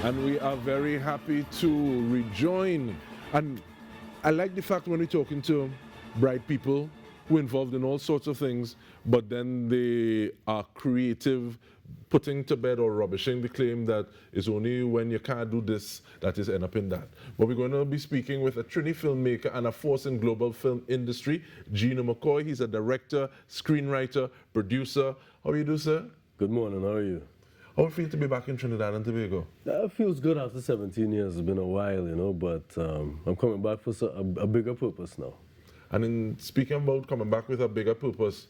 and we are very happy to rejoin. And I like the fact when we're talking to bright people who are involved in all sorts of things, but then they are creative, putting to bed or rubbishing the claim that it's only when you can't do this that is end up in that. But we're going to be speaking with a Trini filmmaker and a force in global film industry, Gino McKoy. He's a director, screenwriter, producer. How are you doing, sir? Good morning, how are you? How it feel to be back in Trinidad and Tobago? It feels good after 17 years. It's been a while, you know, but I'm coming back for a bigger purpose now. And in speaking about coming back with a bigger purpose,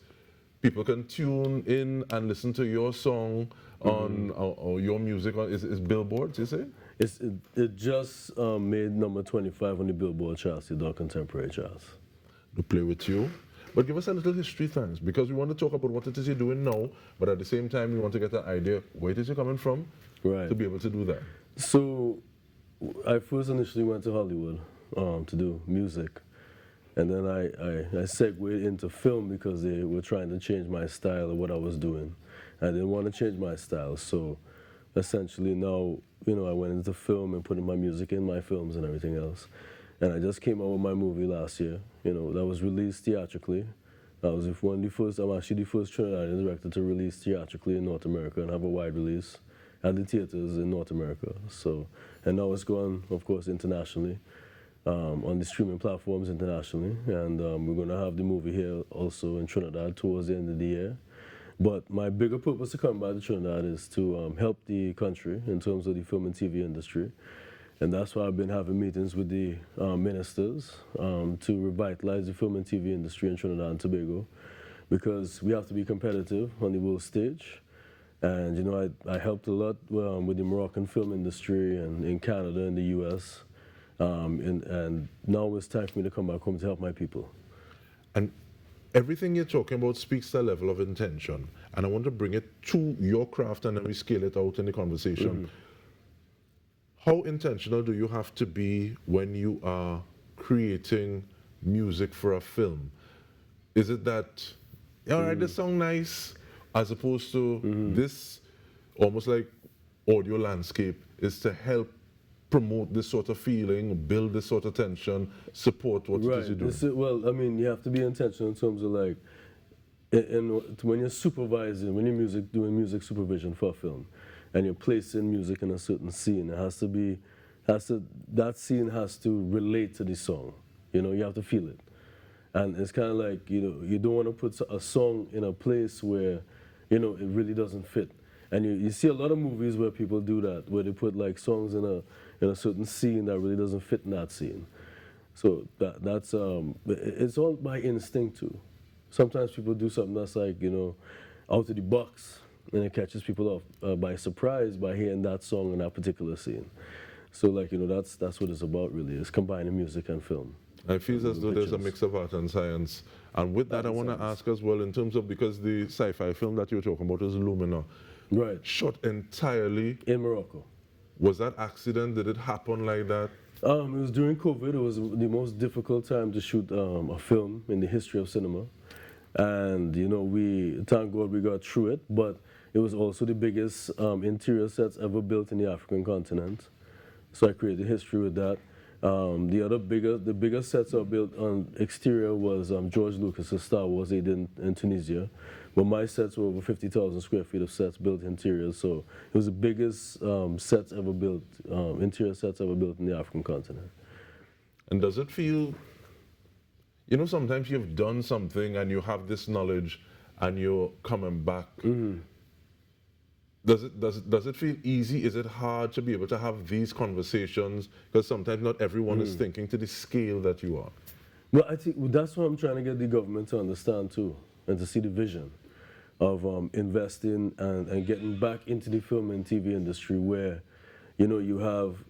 people can tune in and listen to your song on or your music on is billboards, you say? It just made number 25 on the Billboard charts, the Dark Contemporary charts. To play with you. But give us a little history, thanks, because we want to talk about what it is you're doing now, but at the same time, we want to get an idea where it is you're coming from to be able to do that. So, I first initially went to Hollywood to do music, and then I segued into film because they were trying to change my style of what I was doing. I didn't want to change my style, so essentially now, you know, I went into film and putting my music in my films and everything else. And I just came out with my movie last year, you know, that was released theatrically. I was one of the first, I'm actually the first Trinidadian director to release theatrically in North America and have a wide release at the theaters in North America. So, and now it's going, of course, internationally, on the streaming platforms internationally. And we're going to have the movie here also in Trinidad towards the end of the year. But my bigger purpose to come back to Trinidad is to help the country in terms of the film and TV industry. And that's why I've been having meetings with the ministers to revitalize the film and TV industry in Trinidad and Tobago, because we have to be competitive on the world stage. And you know, I helped a lot with the Moroccan film industry and in Canada and the US. And now it's time for me to come back home to help my people. And everything you're talking about speaks to a level of intention. And I want to bring it to your craft and then we scale it out in the conversation. How intentional do you have to be when you are creating music for a film? Is it that, all right, this song nice, as opposed to this, almost like audio landscape, is to help promote this sort of feeling, build this sort of tension, support what it is you're doing? Well, I mean, you have to be intentional in terms of like, when you're supervising, when you're doing music supervision for a film, and you're placing music in a certain scene, it has to be, that scene has to relate to the song. You know, you have to feel it. And it's kind of like, you know, you don't want to put a song in a place where, you know, it really doesn't fit. And you see a lot of movies where people do that, where they put like songs in a certain scene that really doesn't fit in that scene. So that's, it's all by instinct too. Sometimes people do something that's like, you know, out of the box, and it catches people off by surprise by hearing that song in that particular scene. So, like, you know, that's what it's about, really, is combining music and film. It feels as though there's a mix of art and science. And with that, I want to ask as well, in terms of, because the sci-fi film that you're talking about is Lumina. Right. Shot entirely in Morocco. Was that accident? Did it happen like that? It was during COVID. It was the most difficult time to shoot a film in the history of cinema. And, you know, thank God we got through it, but it was also the biggest interior sets ever built in the African continent. So I created history with that. The biggest sets are built on exterior was George Lucas's Star Wars they did in Tunisia. But my sets were over 50,000 square feet of sets built interiors. So it was the biggest sets ever built, interior sets ever built in the African continent. And does it feel, you know, sometimes you've done something and you have this knowledge and you're coming back. Does it feel easy? Is it hard to be able to have these conversations? Because sometimes not everyone is thinking to the scale that you are. Well, I think that's what I'm trying to get the government to understand too, and to see the vision of investing and getting back into the film and TV industry where, you know, you have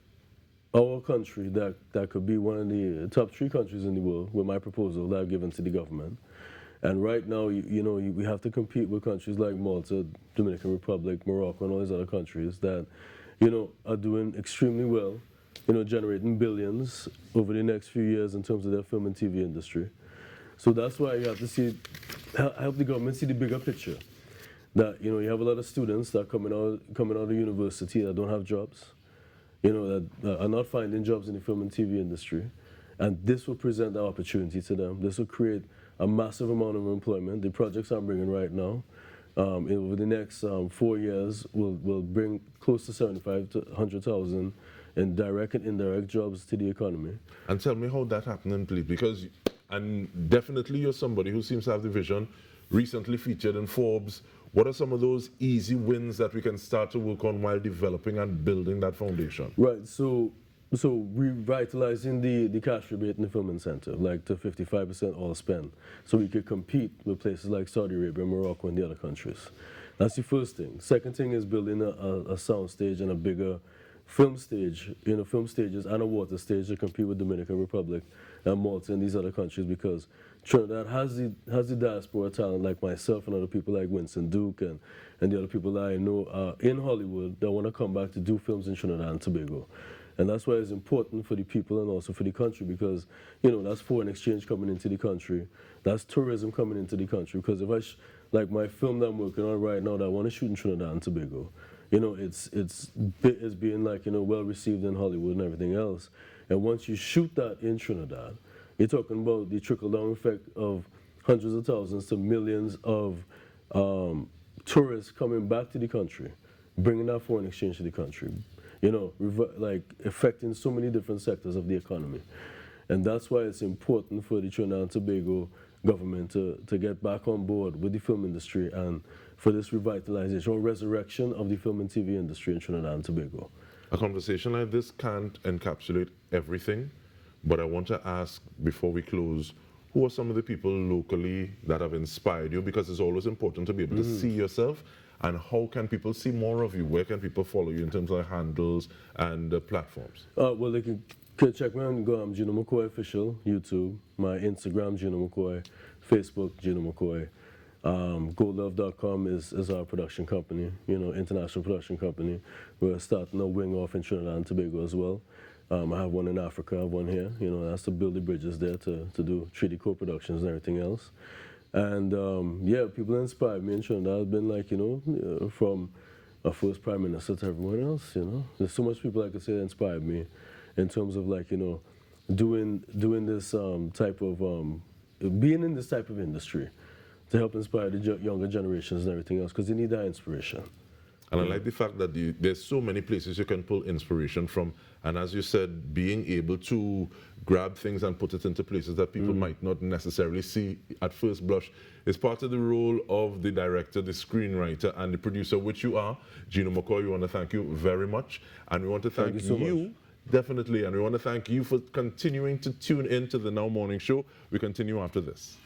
our country that could be one of the top 3 countries in the world with my proposal that I've given to the government. And right now, you know, we have to compete with countries like Malta, Dominican Republic, Morocco, and all these other countries that, you know, are doing extremely well, you know, generating billions over the next few years in terms of their film and TV industry. So that's why you have to help the government see the bigger picture. That, you know, you have a lot of students that are coming out of university that don't have jobs. that are not finding jobs in the film and TV industry. And this will present the opportunity to them. This will create a massive amount of employment. The projects I'm bringing right now, over the next 4 years, will bring close to 75 to 100,000 in direct and indirect jobs to the economy. And tell me how that happened, please, because, and definitely you're somebody who seems to have the vision, recently featured in Forbes. What are some of those easy wins that we can start to work on while developing and building that foundation? Right, so revitalizing the cash rebate in the film incentive, like to 55% all spend, so we could compete with places like Saudi Arabia, Morocco, and the other countries. That's the first thing. Second thing is building a sound stage and a bigger film stage, film stages and a water stage to compete with Dominican Republic and Malta and these other countries, because Trinidad has the diaspora talent like myself and other people like Winston Duke and the other people that I know in Hollywood that want to come back to do films in Trinidad and Tobago. And that's why it's important for the people and also for the country, because, that's foreign exchange coming into the country. That's tourism coming into the country. Because if like my film that I'm working on right now that I want to shoot in Trinidad and Tobago, it's being well received in Hollywood and everything else. And once you shoot that in Trinidad, you're talking about the trickle-down effect of hundreds of thousands to millions of tourists coming back to the country, bringing that foreign exchange to the country, affecting so many different sectors of the economy. And that's why it's important for the Trinidad and Tobago government to get back on board with the film industry and for this revitalization or resurrection of the film and TV industry in Trinidad and Tobago. A conversation like this can't encapsulate everything, but I want to ask before we close, who are some of the people locally that have inspired you? Because it's always important to be able to see yourself, and how can people see more of you? Where can people follow you in terms of handles and platforms? Well, they can check me on Gino McKoy Official, YouTube, my Instagram, Gino McKoy, Facebook, Gino McKoy. GoldLove.com is our production company, international production company. We're starting a wing off in Trinidad and Tobago as well. I have one in Africa, I have one here. That's to build the bridges there to do 3D co-productions and everything else. And people inspired me in Trinidad. I've been from our first prime minister to everyone else. There's so much people I could say that inspired me in terms of doing this type of being in this type of industry to help inspire the younger generations and everything else, because they need that inspiration. And I like the fact that there's so many places you can pull inspiration from. And as you said, being able to grab things and put it into places that people might not necessarily see at first blush is part of the role of the director, the screenwriter, and the producer, which you are. Gino McKoy, we want to thank you very much. And we want to thank you so much. Definitely. And we want to thank you for continuing to tune in to the Now Morning Show. We continue after this.